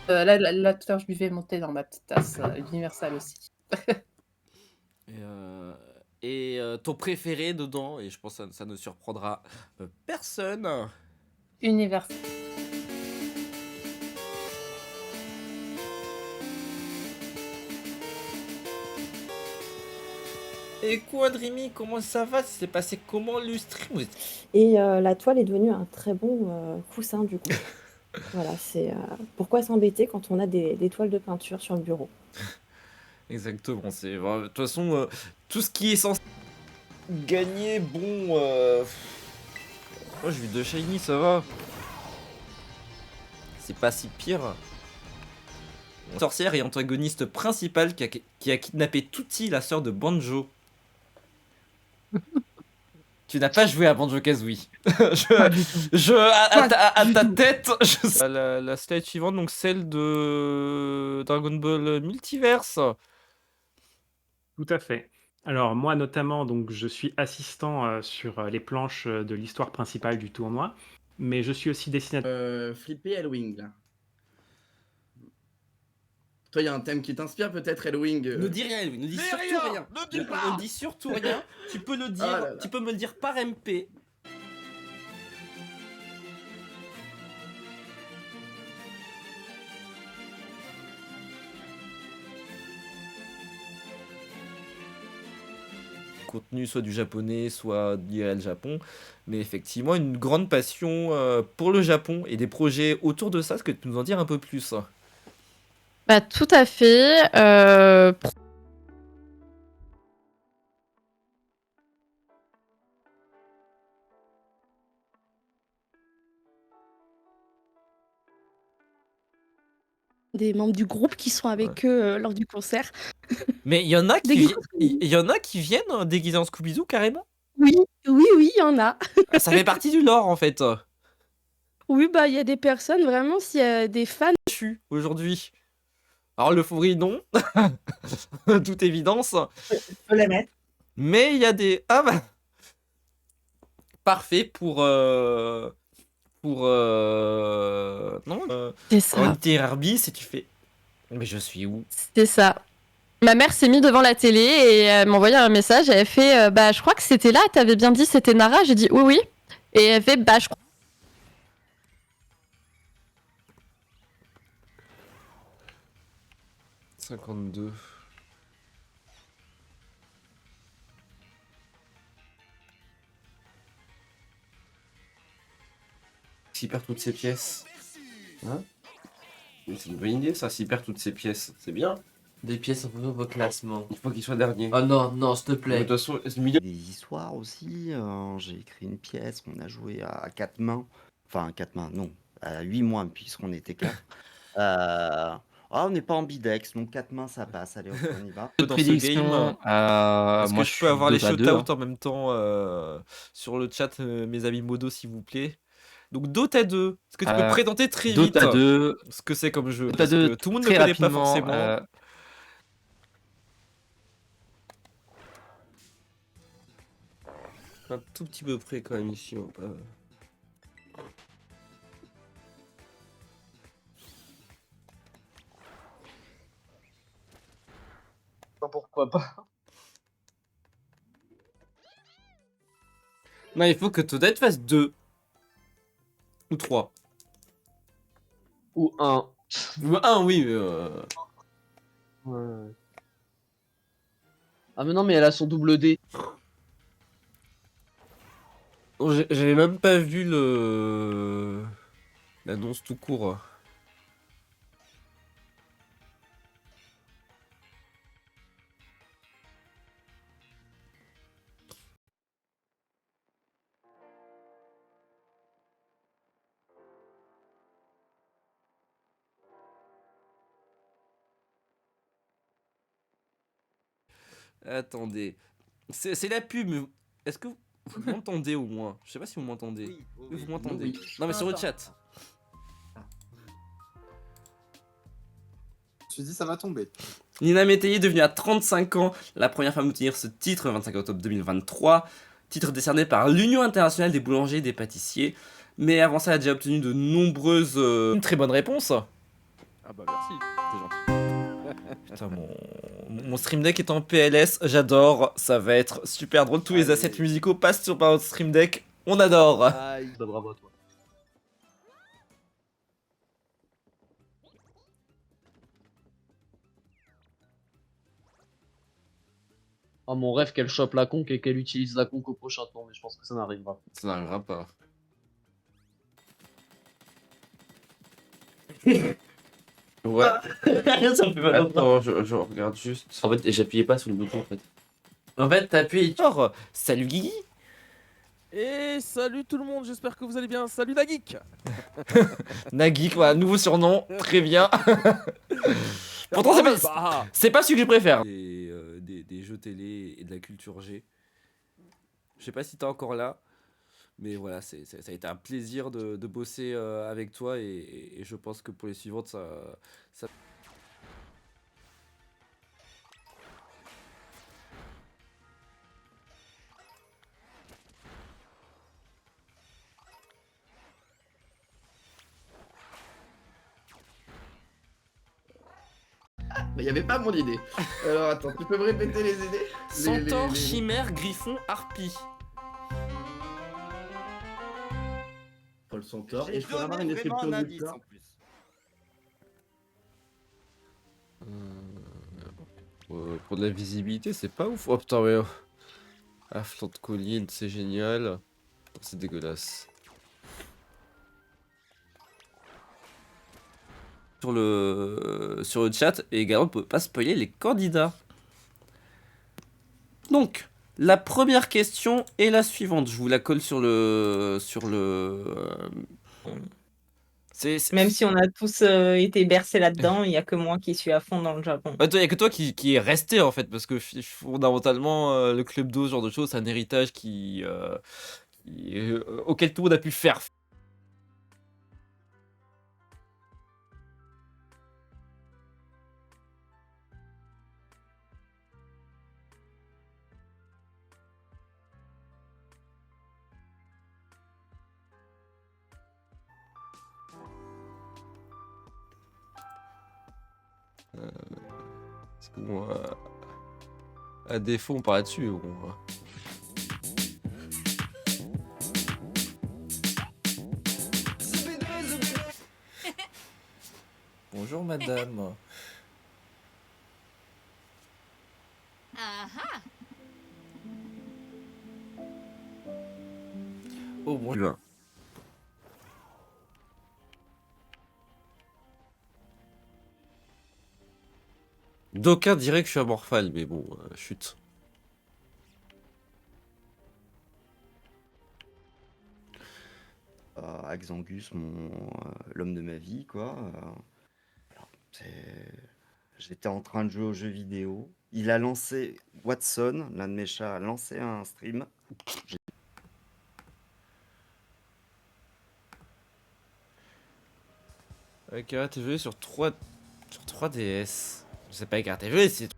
Là, tout à l'heure, je buvais mon thé dans ma petite tasse universelle aussi. Ton préféré dedans, et je pense que ça ne surprendra personne. Universel. Et quoi, Dreamy, comment ça va? C'est passé comment le stream? Et la toile est devenue un très bon coussin du coup. Voilà, c'est pourquoi s'embêter quand on a des toiles de peinture sur le bureau. Exactement, c'est de toute façon tout ce qui est censé gagner, bon. Moi j'ai vu deux shiny, ça va. C'est pas si pire. Sorcière et antagoniste principal qui a kidnappé Tutti, la sœur de Banjo. Tu n'as pas joué à Banjo-Kazooie. Pas du tout. À ta tête, la slide suivante, donc celle de Dragon Ball Multiverse. Tout à fait. Alors moi notamment, donc je suis assistant sur les planches de l'histoire principale du tournoi, mais je suis aussi dessinateur. Flippé Hellwing là. Toi, il y a un thème qui t'inspire peut-être, Hellwing Ne dis rien, Elwin, ne dis surtout rien. Ne dis surtout rien. Tu peux le dire, Ah là là. tu peux me le dire par MP. Contenu soit du japonais, soit lié à le Japon, mais effectivement une grande passion pour le Japon et des projets autour de ça. Est-ce que tu peux nous en dire un peu plus? Bah, tout à fait. Des membres du groupe qui sont avec eux lors du concert. Mais il y en a Des qui viennent déguisés en Scooby-Doo carrément. Oui, oui, oui, il y en a. Ça fait partie du lore en fait. Oui, bah, il y a des personnes, vraiment, s'il y a des fans. Aujourd'hui. Alors le Faury non, toute évidence. Faut les mettre. Mais il y a des... Ah bah... Parfait pour... Non C'est ça. Pour une Herbie, si tu fais... Mais je suis où? C'est ça. Ma mère s'est mise devant la télé et elle m'a envoyé un message. Elle fait bah, je crois que c'était là, t'avais bien dit c'était Nara. J'ai dit oui, oui. Et elle fait bah, je crois. 52. S'il perd toutes ses pièces. Hein? C'est une bonne idée ça, s'il perd toutes ses pièces. C'est bien. Des pièces en fonction de votre classement. Il faut qu'il soit dernier. Oh non, non, s'il te De plaît. toute façon, ce milieu... Des histoires aussi. J'ai écrit une pièce, on a joué à 4 mains. Enfin, 4 mains, non. À 8 mains, puisqu'on était 4. On n'est pas ambidex, donc 4 mains, ça passe. Allez, on y va. Dans ce game, est-ce que je peux avoir les shoutouts en même temps sur le chat, mes amis modos, s'il vous plaît? Donc Dota 2, est-ce que tu peux présenter très vite Dota 2, ce que c'est comme jeu? Dota Parce 2, que tout le monde ne très connaît pas rapidement, forcément. Un tout petit peu près quand même ici. Pourquoi pas? Non, il faut que Toadette fasse 2. Ou 3. Ou 1. Ou 1, oui. Ouais. Ah mais non, mais elle a son double D. J'avais même pas vu l'annonce tout court. Attendez. C'est la pub, mais est-ce que vous m'entendez au moins? Je sais pas si vous m'entendez. Oui, vous m'entendez. Oui. Non, mais sur le chat. Je me suis dit, ça va tomber. Nina Métayer est devenue à 35 ans la première femme à obtenir ce titre le 25 octobre 2023. Titre décerné par l'Union internationale des boulangers et des pâtissiers. Mais avant ça, elle a déjà obtenu de nombreuses... Une très bonne réponse. Ah bah merci, c'est gentil. Putain, mon stream deck est en PLS, j'adore, ça va être super drôle. Tous les assets musicaux passent par notre stream deck, on adore. Aïe. Bah, bravo à toi. Oh, mon rêve qu'elle chope la conque et qu'elle utilise la conque au prochain tour, mais je pense que ça n'arrivera. Ça n'arrivera pas. Ouais. Ça me fait mal. Attends, je regarde juste. En fait, j'appuyais pas sur le bouton en fait. En fait, t'appuies. Alors, salut Guigui. Et salut tout le monde, j'espère que vous allez bien. Salut la geek. Nagik, voilà, nouveau surnom, très bien. Pourtant, c'est pas celui que je préfère. Des jeux télé et de la culture G. Je sais pas si t'es encore là, mais voilà, ça a été un plaisir de bosser avec toi et je pense que pour les suivantes, ça... Mais y avait pas mon idée. Alors attends, tu peux me répéter les idées? Centaure, chimère, griffon, harpie. Paul Centaure. J'ai Et je pourrais avoir une donné vraiment description un du indice corps. en plus. Pour de la visibilité, c'est pas ouf. Oh putain, ouais. Ah, flanc de colline, c'est génial. C'est dégueulasse. Sur le chat, et également, on peut pas spoiler les candidats. Donc, la première question est la suivante. Je vous la colle sur le... Même si on a tous été bercés là-dedans, il n'y a que moi qui suis à fond dans le Japon. Il n'y a que toi qui est resté en fait, parce que fondamentalement, le club d'eau, ce genre de choses, c'est un héritage auquel tout le monde a pu faire. Parce que bon, à défaut, on part là-dessus. Bon, bonjour madame. Oh bonjour. D'aucuns diraient que je suis amorphale, mais bon, chut. Axangus, l'homme de ma vie, quoi. J'étais en train de jouer aux jeux vidéo. Il a lancé, Watson, l'un de mes chats, a lancé un stream. Karate TV sur 3DS. Je sais pas, Karate TV, c'est...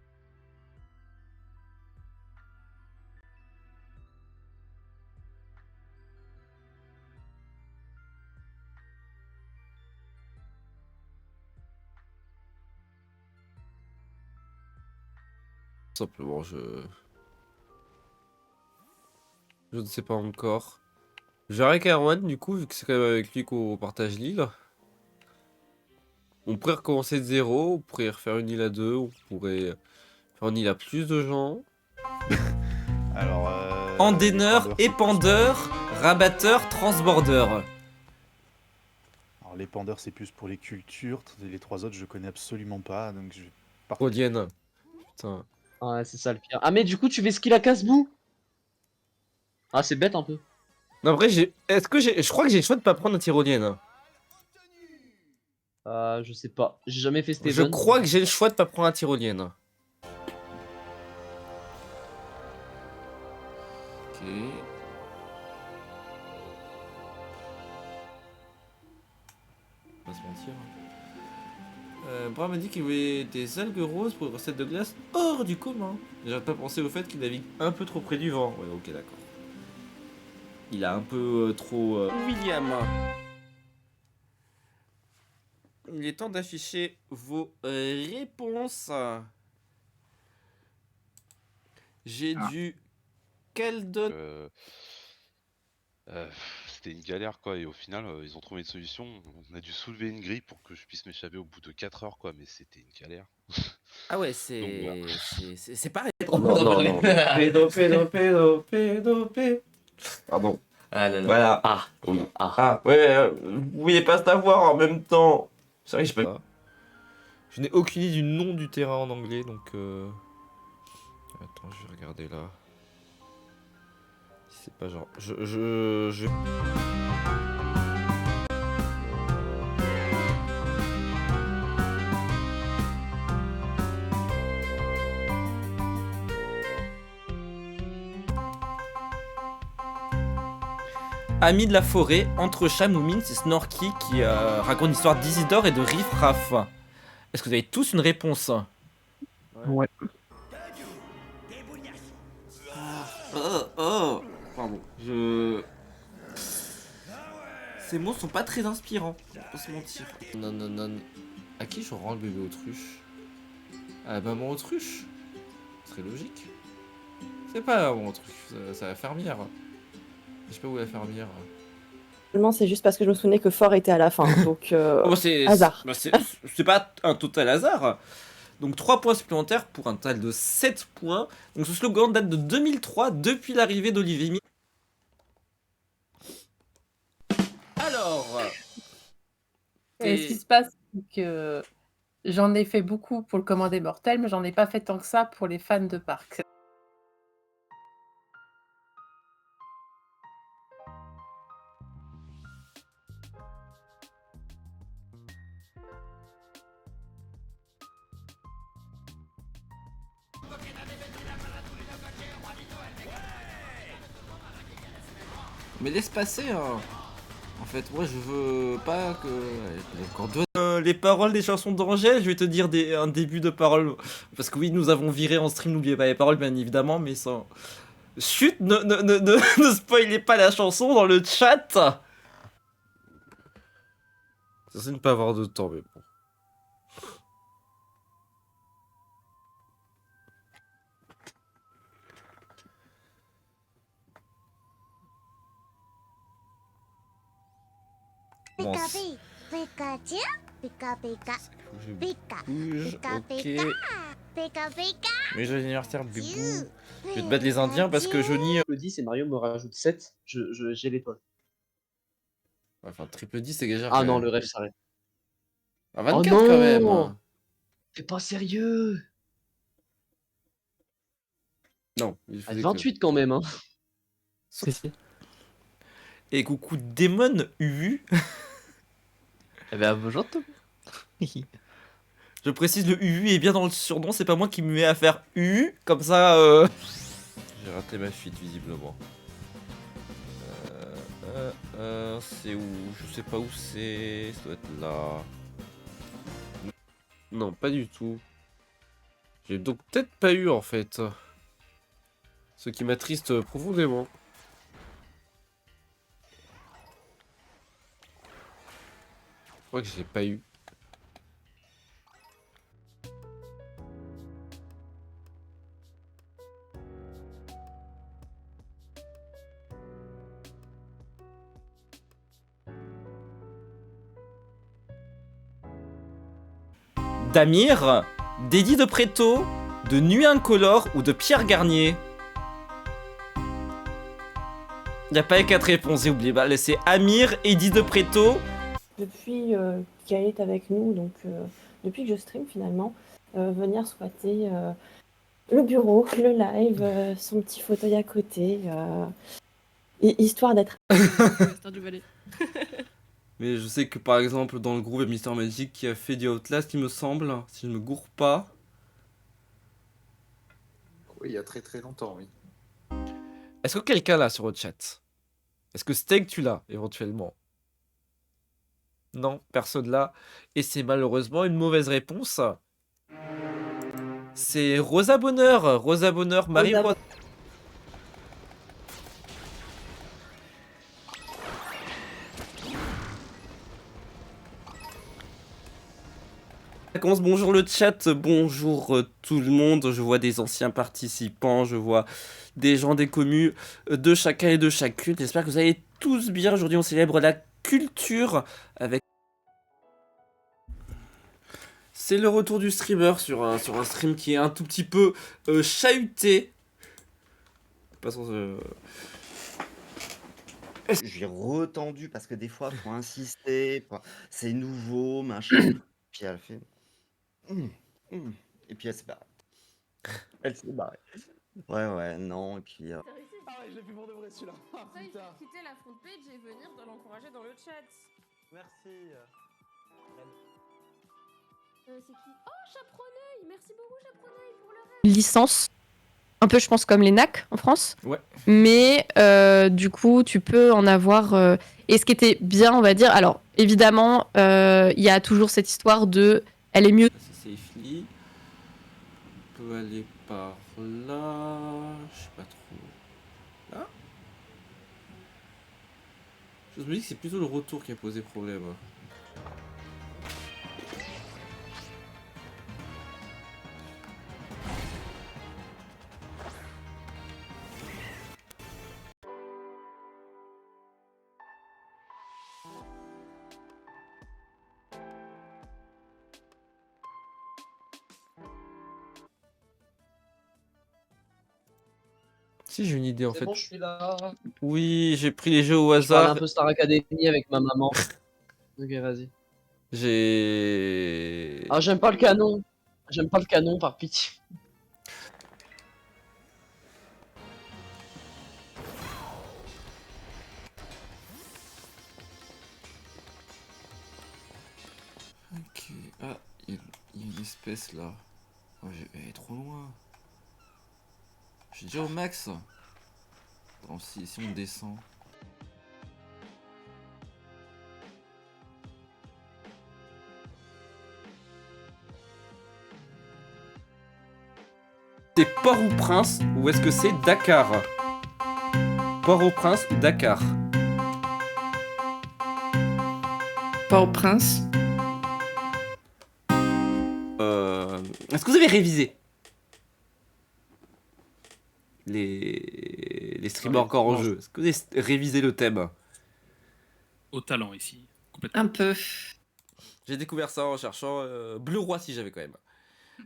Simplement, je ne sais pas encore. Je verrai avec Erwan, du coup, vu que c'est quand même avec lui qu'on partage l'île. On pourrait recommencer de zéro, on pourrait refaire une île à deux, on pourrait faire une île à plus de gens. Alors, Endéneur, épandeur, rabatteur, transbordeur. alors l'épandeur c'est plus pour les cultures, les trois autres je connais absolument pas, donc je vais pas... Rodienne. Putain. Ouais, c'est ça le pire. Ah, mais du coup, tu fais skill à casse-boue? Ah, c'est bête un peu. Non, après, je crois que j'ai le choix de pas prendre un tyrolienne. Je sais pas. J'ai jamais fait Steven. Je crois que j'ai le choix de pas prendre un tyrolienne. Ok. On va se mentir. Bram m'a dit qu'il voulait des algues roses pour une recette de glace hors du commun. J'ai pas pensé au fait qu'il navigue un peu trop près du vent. Ouais, ok, d'accord. Il a un peu trop... William. Il est temps d'afficher vos réponses. J'ai du Keldon. C'était une galère quoi, et au final ils ont trouvé une solution. On a dû soulever une grille pour que je puisse m'échapper au bout de 4 heures quoi, mais c'était une galère. Ah ouais, Donc, voilà. c'est pareil. Non, non, non. Pédo. Pardon. Ah là là. Voilà. Ah, oui. Ah. Ah, ouais, vous vouliez pas savoir en même temps. C'est vrai que je n'ai aucune idée du nom du terrain en anglais, donc... Attends, je vais regarder là. Si c'est pas genre... Je... Amis de la forêt, entre Chamoumine, c'est Snorky qui raconte l'histoire d'Isidore et de Riff Raff. Est-ce que vous avez tous une réponse? Ouais. Pardon. Ces mots sont pas très inspirants, on va pas se mentir. Non. À qui je rends le bébé autruche? À la maman autruche? Ce serait logique. C'est pas la maman autruche, c'est la fermière. Je sais pas où est la fermière. Finalement, c'est juste parce que je me souvenais que Fort était à la fin, donc hasard. C'est pas un total hasard. Donc 3 points supplémentaires pour un total de 7 points. Donc ce slogan date de 2003, depuis l'arrivée d'Olivier Mi. Alors... Et ce qui se passe, c'est que j'en ai fait beaucoup pour le Commandé Mortel, mais j'en ai pas fait tant que ça pour les fans de parc. Mais laisse passer, hein. En fait, moi je veux pas que... Encore deux... les paroles des chansons d'Angèle, je vais te dire un début de paroles. Parce que oui, nous avons viré en stream, n'oubliez pas les paroles bien évidemment, mais sans... Chut, ne spoilez pas la chanson dans le chat. C'est censé ne pas avoir de temps, mais bon. Bon, mais joyeux anniversaire, Bébou. Je vais te battre les Indiens parce que Johnny... Le 10 et Mario me rajoute 7, j'ai l'étoile. Enfin, triple 10, c'est déjà... Ah non, le rêve s'arrête. À 24 quand même. T'es pas sérieux? Non. À 28 quand même, hein. Si. Et coucou Demon UU. Eh ben, bonjour toi. Je précise, le UU est bien dans le surnom, c'est pas moi qui me mets à faire UU, comme ça... J'ai raté ma fuite, visiblement. C'est où? Je sais pas où c'est, ça doit être là... Non, pas du tout. J'ai donc peut-être pas eu, en fait. Ce qui m'attriste profondément. Je crois que je l'ai pas eu. Damir, d'Eddie de Préto, de Nuit Incolore ou de Pierre Garnier? Y a pas les 4 réponses, j'ai oublié. Bah, c'est Amir, Eddie de Préto. Depuis qu'elle est avec nous, donc depuis que je stream finalement, venir squatter le bureau, le live, son petit fauteuil à côté, histoire d'être... Mais je sais que par exemple dans le groupe il y a Mister Magic qui a fait du Outlast, il me semble, si je me gourre pas. Oui, il y a très très longtemps, oui. Est-ce que quelqu'un l'a sur le chat? Est-ce que Steak tu l'as éventuellement? Non, personne là. Et c'est malheureusement une mauvaise réponse. C'est Rosa Bonheur, Marie-Rose. commence. Bonjour le chat, bonjour tout le monde. Je vois des anciens participants, je vois des gens des communes de chacun et de chacune. J'espère que vous allez tous bien. Aujourd'hui, on célèbre la culture avec... C'est le retour du streamer sur un stream qui est un tout petit peu chahuté. Passons... J'ai retendu parce que des fois, faut insister. C'est nouveau, machin. Puis elle fait. Et puis elle s'est barrée. Elle s'est barrée. Ouais, non. Et puis. Ah ouais, je l'ai plus pour de vrai celui-là. Ah putain. Quitter la front page et venir l'encourager dans le chat. Merci. C'est qui? Oh, Chaperoneuil. Merci beaucoup, Chaperoneuil, pour le rêve. Licence. Un peu, je pense, comme les NAC en France. Ouais. Mais du coup, tu peux en avoir... Et ce qui était bien, on va dire... Alors, évidemment, il y a toujours cette histoire de... Elle est mieux... C'est Safely. On peut aller par là... Je sais pas trop... Là. Je me dis que c'est plutôt le retour qui a posé problème. Si j'ai une idée en fait. Bon, je suis là. Oui, j'ai pris les jeux au Je parle hasard. un peu Star Academy avec ma maman. Ok, vas-y. J'ai... Ah, j'aime pas le canon. J'aime pas le canon, par pitié. Ok. Ah, il y a une espèce là. Oh, elle est trop loin. Je suis déjà au max. Attends, si on descend. C'est Port-au-Prince ou est-ce que c'est Dakar? Port-au-Prince ou Dakar? Port-au-Prince. Est-ce que vous avez révisé les streamers encore en jeu? Est-ce que vous avez révisé le thème? Au talent ici, complètement. Un peu. J'ai découvert ça en cherchant Bleu Roi si j'avais quand même.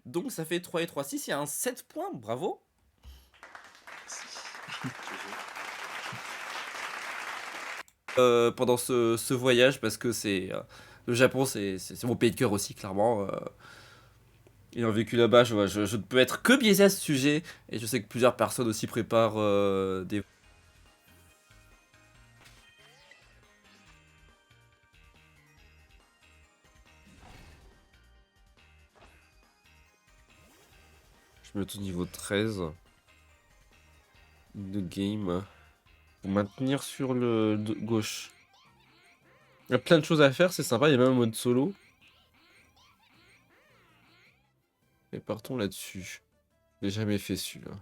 Donc ça fait 3 et 3, 6, il y a un 7 points, bravo. Pendant ce voyage, parce que c'est le Japon, c'est mon pays de cœur aussi, clairement. Ayant vécu là-bas, je ne peux être que biaisé à ce sujet, et je sais que plusieurs personnes aussi préparent des... Je me mets au niveau 13 de game pour maintenir sur le gauche. Il y a plein de choses à faire, c'est sympa, il y a même un mode solo. Et partons là-dessus. Je l'ai jamais fait celui-là.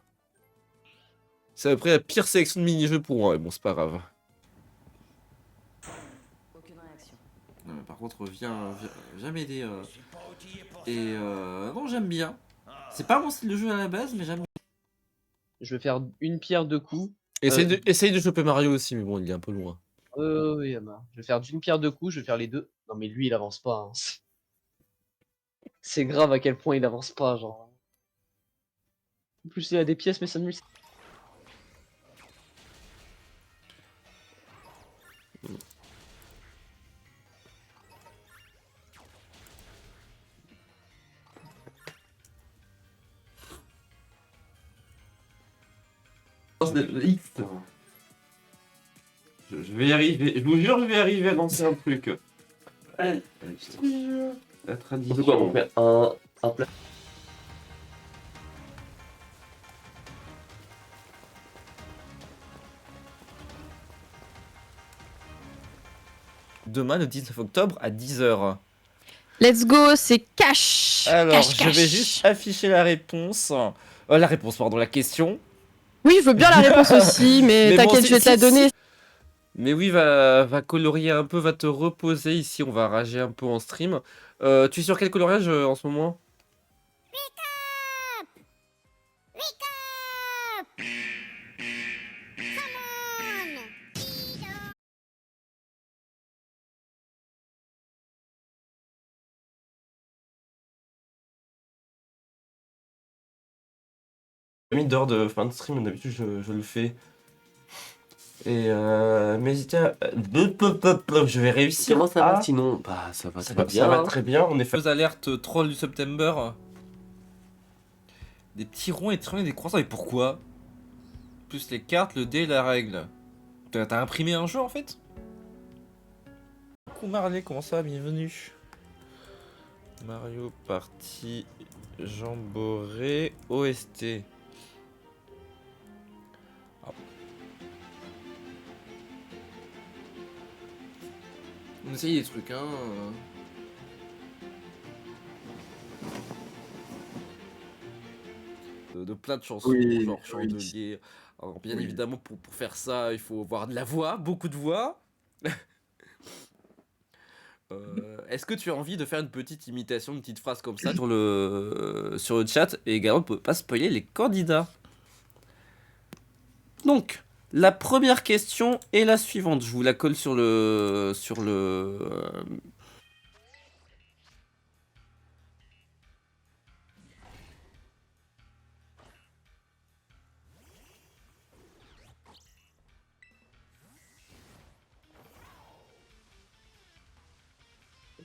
C'est à peu près la pire sélection de mini-jeux pour moi, mais bon, c'est pas grave. Aucune réaction. Non, mais par contre, viens m'aider. Non, j'aime bien. C'est pas mon style de jeu à la base, mais j'aime bien. Je vais faire une pierre deux coups. Essaye de choper Mario aussi, mais bon, il est un peu loin. Oui, je vais faire d'une pierre deux coups, je vais faire les deux. Non, mais lui, il avance pas. Hein. C'est grave à quel point il avance pas, genre. En plus, il a des pièces, mais ça nuit. Je vais y arriver, je vous jure, je vais arriver à lancer un truc. La tradition. On fait quoi? On fait un plat. Demain, le 19 octobre, à 10h. Let's go, c'est cash. Alors, Cash, je cash. vais juste afficher la réponse. La question. Oui, je veux bien la réponse aussi, mais bon, t'inquiète, je vais te la donner. Mais oui, va colorier un peu, va te reposer ici. On va rager un peu en stream. Tu es sur quel coloriage en ce moment? Mis d'heures de fin de stream, d'habitude je le fais. Et mais tiens, je vais réussir. Comment ça va sinon? Bah ça va très bien. Ça va hein. très bien. On est fait. Deux alertes troll du September. Des petits ronds et des croissants. Et pourquoi? Plus les cartes, le dé et la règle. T'as imprimé un jeu en fait? Coucou Marley, comment ça va? Bienvenue. Mario Party Jamboree OST. Ah. On essaye des trucs, hein. De plein de chansons, Oui, genre oui. chandelier. Alors, bien Oui. évidemment, pour faire ça, il faut avoir de la voix, beaucoup de voix. Est-ce que tu as envie de faire une petite imitation, une petite phrase comme ça sur le chat et également pour pas spoiler les candidats? Donc, la première question est la suivante. Je vous la colle sur le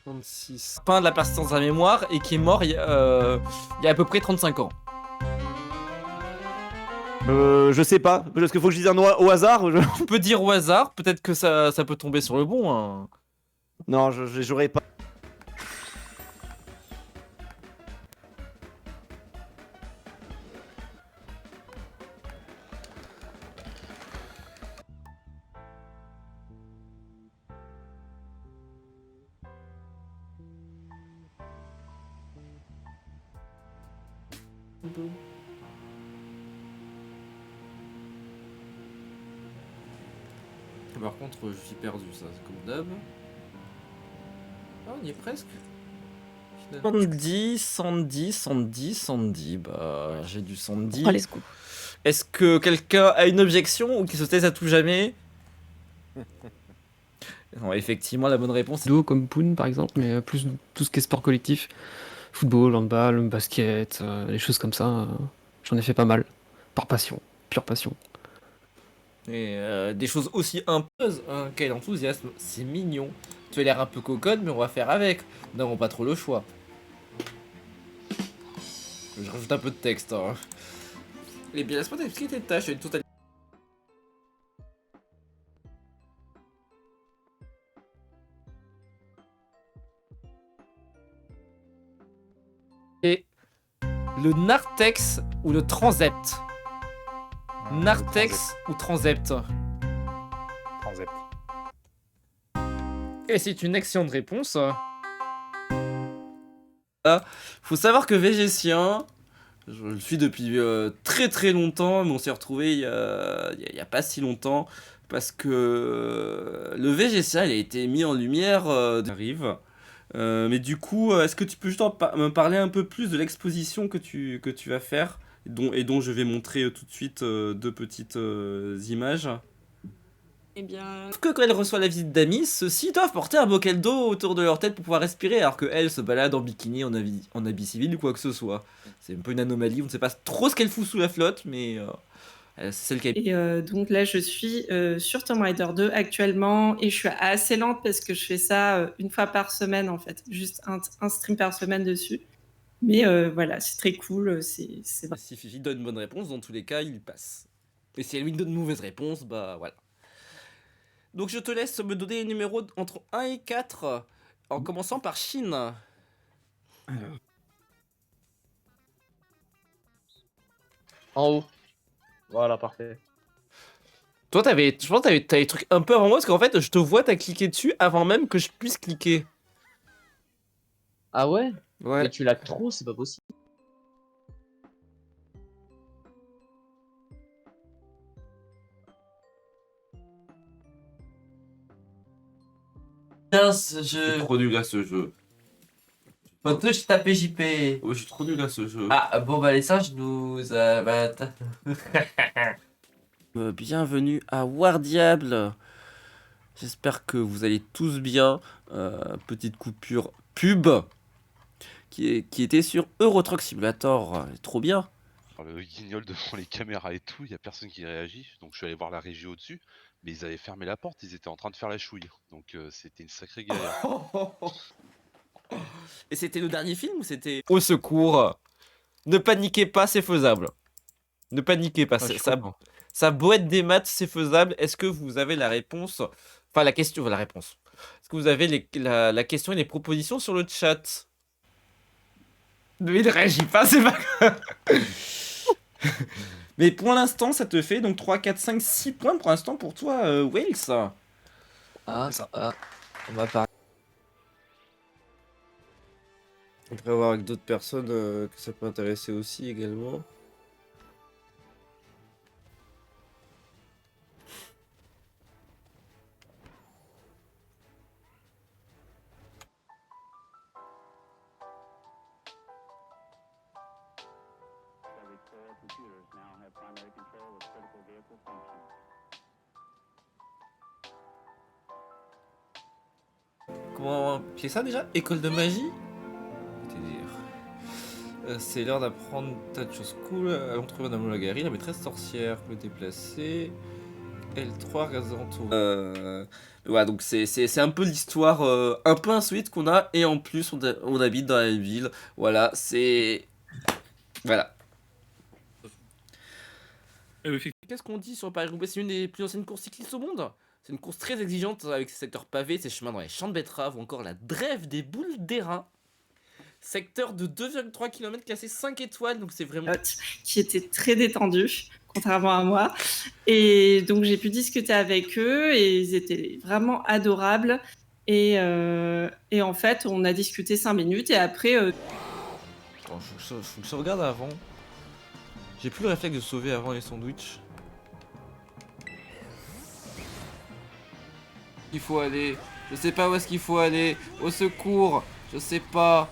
36. Peint de la persistance de la mémoire et qui est mort il y a à peu près 35 ans. Je sais pas. Est-ce qu'il faut que je dise un nom au hasard? Tu peux dire au hasard, peut-être que ça peut tomber sur le bon. Hein. Non, j'aurais pas. Par contre, je suis perdu, ça, c'est comme d'hab. Ah, on y est presque. 110, 110, 110, 110. Bah, j'ai du 110. Oh, let's go. Est-ce que quelqu'un a une objection ou qui se taise à tout jamais? Non, effectivement, la bonne réponse est... Comme Poon par exemple, mais plus tout ce qui est sport collectif. Football, handball, basket, les choses comme ça. J'en ai fait pas mal. Par passion, pure passion. Et des choses aussi impeuses, quel enthousiasme, c'est mignon. Tu as l'air un peu coconne, mais on va faire avec. Nous n'avons pas trop le choix. Je rajoute un peu de texte. Hein. Eh bien, laisse-moi t'expliquer tes tâches, une totale. Et le narthex ou le transept? Narthex ou transept? Transept. Et c'est une excellente réponse. Faut savoir que Végétien, je le suis depuis très très longtemps, mais on s'est retrouvé il y a pas si longtemps, parce que le Végétien il a été mis en lumière d'arrive. Mais du coup, est-ce que tu peux juste me parler un peu plus de l'exposition que tu vas faire et dont je vais montrer tout de suite deux petites images? Eh bien... Que quand elle reçoit la visite d'amis, ceux-ci doivent porter un bocal d'eau autour de leur tête pour pouvoir respirer, alors qu'elle se balade en bikini, en habit civil ou quoi que ce soit. C'est un peu une anomalie, on ne sait pas trop ce qu'elle fout sous la flotte, mais c'est celle qui a... Et donc là, je suis sur Tomb Raider 2 actuellement, et je suis assez lente parce que je fais ça une fois par semaine en fait, juste un stream par semaine dessus. Mais voilà, c'est très cool. Si Fifi donne une bonne réponse, dans tous les cas, il passe. Et si elle lui donne une mauvaise réponse, bah voilà. Donc je te laisse me donner les numéros entre 1 et 4, en commençant par Chine. Alors. En haut. Voilà, parfait. Toi, je pense que t'avais des trucs un peu avant moi, parce qu'en fait, je te vois, t'as cliqué dessus avant même que je puisse cliquer. Ah ouais? Ouais. Mais tu l'as trop, c'est pas possible. Putain, ce Je suis jeu. trop nul à ce jeu. Faut tous taper JP. Ouais, je suis trop nul à ce jeu. Ah, bon, bah, les singes nous abattent. Bienvenue à War Diable. J'espère que vous allez tous bien. Petite coupure pub qui était sur Euro Truck Simulator. Trop bien. Alors, le guignol devant les caméras et tout, il y a personne qui réagit. Donc je suis allé voir la régie au-dessus, mais ils avaient fermé la porte, ils étaient en train de faire la chouille. Donc c'était une sacrée galère. Et c'était le dernier film ou c'était... Au secours. Ne paniquez pas, c'est faisable. Ne paniquez pas, Ah, je suis ça, content. ça beau être des maths, c'est faisable. Est-ce que vous avez la réponse? Enfin, la question, la réponse. Est-ce que vous avez la question et les propositions sur le chat? Mais il réagit pas, c'est pas grave. Mais pour l'instant, ça te fait donc 3, 4, 5, 6 points pour l'instant pour toi, Wales. On va parler. On pourrait voir avec d'autres personnes que ça peut intéresser aussi également. Comment appeler ça déjà? École de magie? C'est l'heure d'apprendre tas de choses cool. Allons trouver Madame Lagari, la maîtresse sorcière. Le déplacer. L3, regardez tour. Ouais, donc c'est un peu l'histoire un peu insolite qu'on a. Et en plus, on habite dans la ville. Voilà, c'est. Voilà. Qu'est-ce qu'on dit sur Paris-Roubaix? C'est une des plus anciennes courses cyclistes au monde. C'est une course très exigeante avec ses secteurs pavés, ses chemins dans les champs de betteraves ou encore la drève des boules d'airain. Secteur de 2,3 km classé 5 étoiles, donc c'est vraiment... Qui était très détendu, contrairement à moi. Et donc j'ai pu discuter avec eux et ils étaient vraiment adorables. Et en fait, on a discuté 5 minutes et après... Attends, faut que je sauvegarde avant. J'ai plus le réflexe de sauver avant les sandwichs. Il faut aller. Je sais pas où est-ce qu'il faut aller. Au secours. Je sais pas.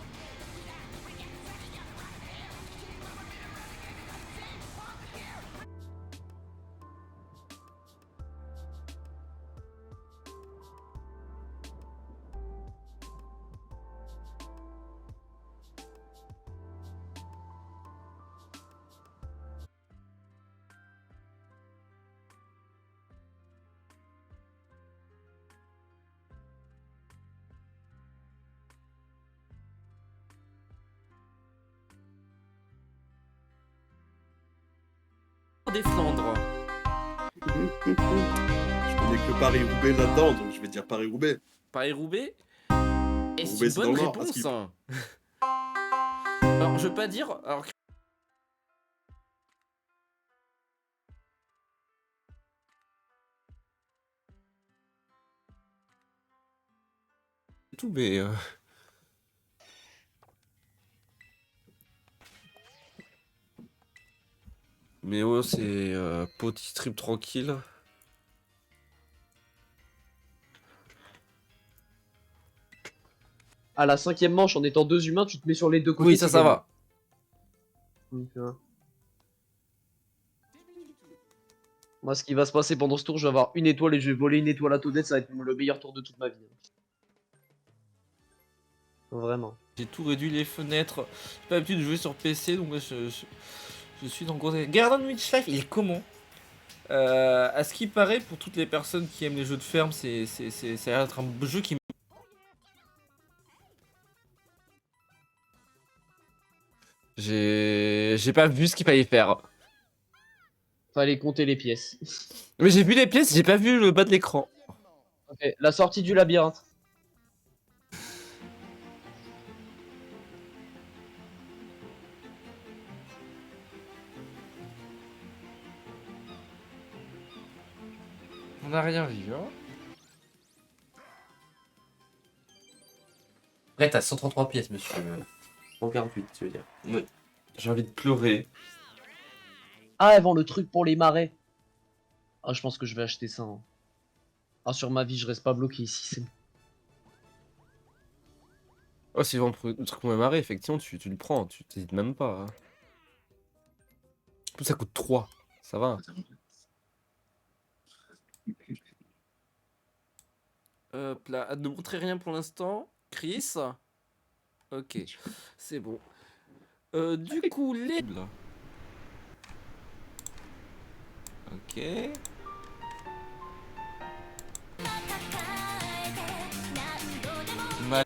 Des Flandres. Je connais que Paris-Roubaix là-dedans, donc je vais dire Paris-Roubaix. Paris-Roubaix? Et c'est Roubaix, une c'est bonne dans le Nord, réponse. parce Alors, je veux pas dire... Alors... Tout, mais... Mais ouais, c'est petit strip tranquille. À la 5ème manche, en étant 2 humains, tu te mets sur les 2 côtés. Oui, ça va. Donc, moi, ce qui va se passer pendant ce tour, je vais avoir une étoile et je vais voler une étoile à Toadette. Ça va être le meilleur tour de toute ma vie. Vraiment. J'ai tout réduit les fenêtres. J'ai pas l'habitude de jouer sur PC, donc je suis dans le gros... Garden Witchlife, il est comment? À ce qui paraît, pour toutes les personnes qui aiment les jeux de ferme, ça a l'air d'être un jeu qui... J'ai pas vu ce qu'il fallait faire. Fallait compter les pièces. Mais j'ai vu les pièces, j'ai pas vu le bas de l'écran. Ok, la sortie du labyrinthe. On n'a rien vu, hein. Après, t'as 133 pièces, monsieur. 148, tu veux dire. Oui. J'ai envie de pleurer. Ah, elles vendent le truc pour les marais. Ah, je pense que je vais acheter ça. Hein. Ah, sur ma vie, je reste pas bloqué ici, c'est bon. Oh, si vraiment le truc m'a marré, effectivement, tu le prends, tu t'hésites même pas. Hein. En plus, ça coûte 3. Ça va. Hop là, ne montrez rien pour l'instant. Chris. Ok, c'est bon. Du coup, les... Ok. On va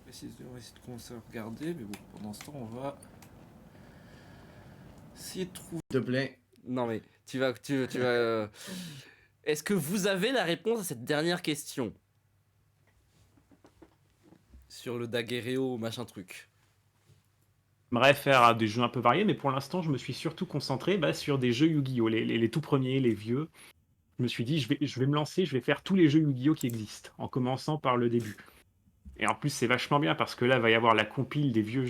essayer de commencer à regarder, mais bon, pendant ce temps, on va essayer de trouver. S'il te plaît. Non, mais tu vas. Est-ce que vous avez la réponse à cette dernière question sur le Daguerreo machin truc? J'aimerais faire des jeux un peu variés, mais pour l'instant, je me suis surtout concentré sur des jeux Yu-Gi-Oh! Les tout premiers, les vieux. Je me suis dit, je vais me lancer, je vais faire tous les jeux Yu-Gi-Oh! Qui existent, en commençant par le début. Et en plus, c'est vachement bien parce que là, il va y avoir la compile des vieux jeux